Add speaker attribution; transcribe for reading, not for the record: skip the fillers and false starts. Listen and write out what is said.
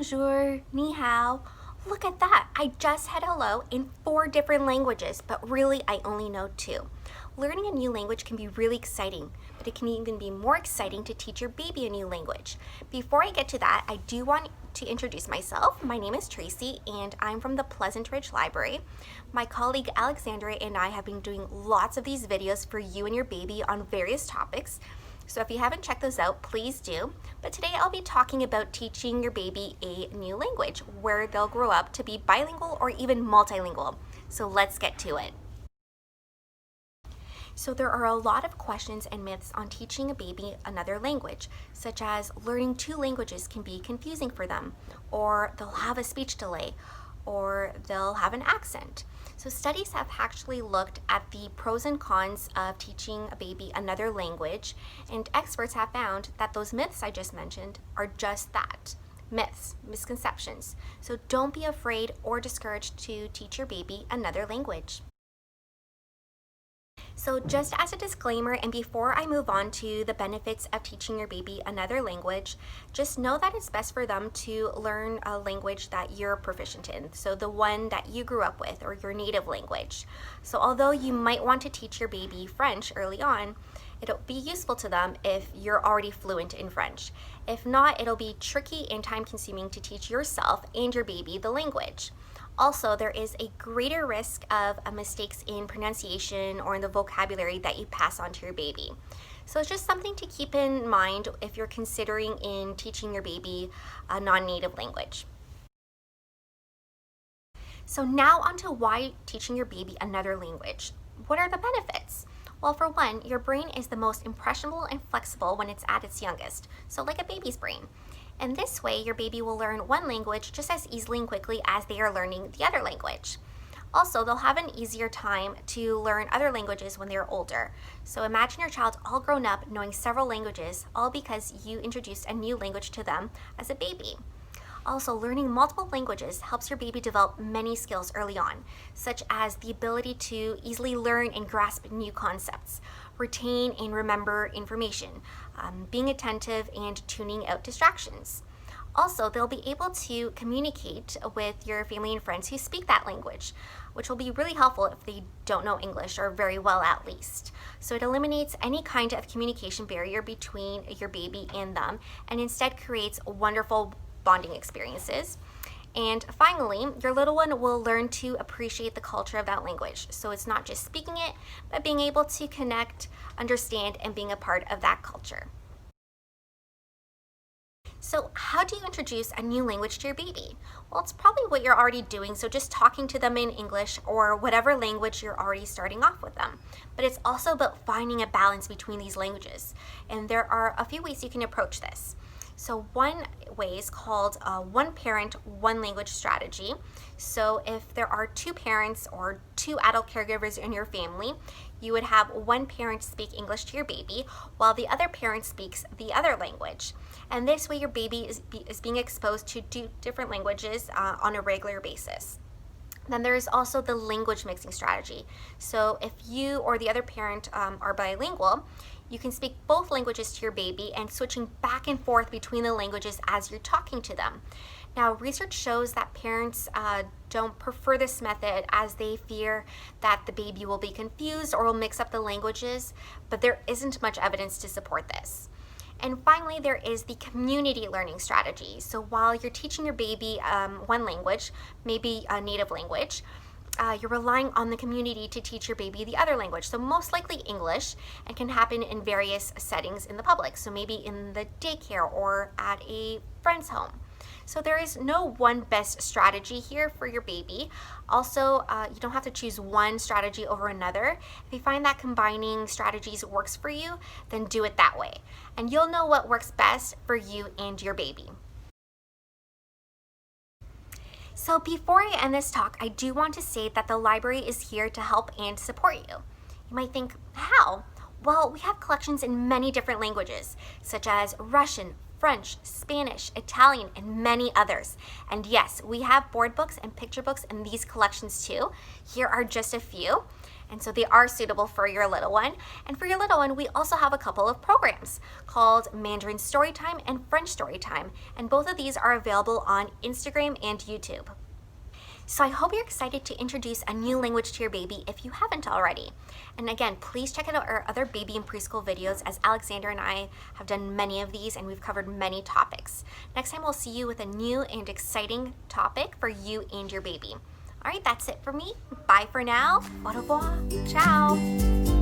Speaker 1: Bonjour, ni hao. Look at that, I just said hello in 4 different languages, but really I only know 2. Learning a new language can be really exciting, but it can even be more exciting to teach your baby a new language. Before I get to that, I do want to introduce myself. My name is Tracy and I'm from the Pleasant Ridge Library. My colleague Alexandra and I have been doing lots of these videos for you and your baby on various topics. So if you haven't checked those out, please do. But today I'll be talking about teaching your baby a new language where they'll grow up to be bilingual or even multilingual. So let's get to it. So there are a lot of questions and myths on teaching a baby another language, such as learning 2 languages can be confusing for them, or they'll have a speech delay, or they'll have an accent. So studies have actually looked at the pros and cons of teaching a baby another language, and experts have found that those myths I just mentioned are just that, myths, misconceptions. So don't be afraid or discouraged to teach your baby another language. So just as a disclaimer, and before I move on to the benefits of teaching your baby another language, just know that it's best for them to learn a language that you're proficient in, so the one that you grew up with or your native language. So although you might want to teach your baby French early on, it'll be useful to them if you're already fluent in French. If not, it'll be tricky and time-consuming to teach yourself and your baby the language. Also, there is a greater risk of mistakes in pronunciation or in the vocabulary that you pass on to your baby. So it's just something to keep in mind if you're considering in teaching your baby a non-native language. So now onto why teaching your baby another language. What are the benefits? Well, for one, your brain is the most impressionable and flexible when it's at its youngest, so like a baby's brain. And this way, your baby will learn one language just as easily and quickly as they are learning the other language. Also, they'll have an easier time to learn other languages when they're older. So imagine your child all grown up knowing several languages, all because you introduced a new language to them as a baby. Also, learning multiple languages helps your baby develop many skills early on, such as the ability to easily learn and grasp new concepts, retain and remember information, being attentive, and tuning out distractions. Also, they'll be able to communicate with your family and friends who speak that language, which will be really helpful if they don't know English, or very well at least. So it eliminates any kind of communication barrier between your baby and them, and instead creates wonderful bonding experiences. And finally, your little one will learn to appreciate the culture of that language. So it's not just speaking it, but being able to connect, understand, and being a part of that culture. So how do you introduce a new language to your baby? Well, it's probably what you're already doing, so just talking to them in English or whatever language you're already starting off with them. But it's also about finding a balance between these languages. And there are a few ways you can approach this. So one way is called one parent, one language strategy. So if there are 2 parents or 2 adult caregivers in your family, you would have one parent speak English to your baby while the other parent speaks the other language. And this way your baby is being exposed to 2 different languages on a regular basis. Then there's also the language mixing strategy. So if you or the other parent are bilingual, you can speak both languages to your baby and switching back and forth between the languages as you're talking to them. Now, research shows that parents don't prefer this method as they fear that the baby will be confused or will mix up the languages, but there isn't much evidence to support this. And finally, there is the community learning strategy. So while you're teaching your baby one language, maybe a native language, you're relying on the community to teach your baby the other language. So most likely English, and can happen in various settings in the public. So maybe in the daycare or at a friend's home. So there is no one best strategy here for your baby. Also, you don't have to choose one strategy over another. If you find that combining strategies works for you, then do it that way. And you'll know what works best for you and your baby. So before I end this talk, I do want to say that the library is here to help and support you. You might think, how? Well, we have collections in many different languages, such as Russian, French, Spanish, Italian, and many others. And yes, we have board books and picture books in these collections too. Here are just a few. And so they are suitable for your little one. And for your little one, we also have a couple of programs called Mandarin Storytime and French Storytime. And both of these are available on Instagram and YouTube. So I hope you're excited to introduce a new language to your baby if you haven't already. And again, please check out our other baby and preschool videos, as Alexander and I have done many of these and we've covered many topics. Next time we'll see you with a new and exciting topic for you and your baby. All right, that's it for me. Bye for now. Au revoir. Ciao.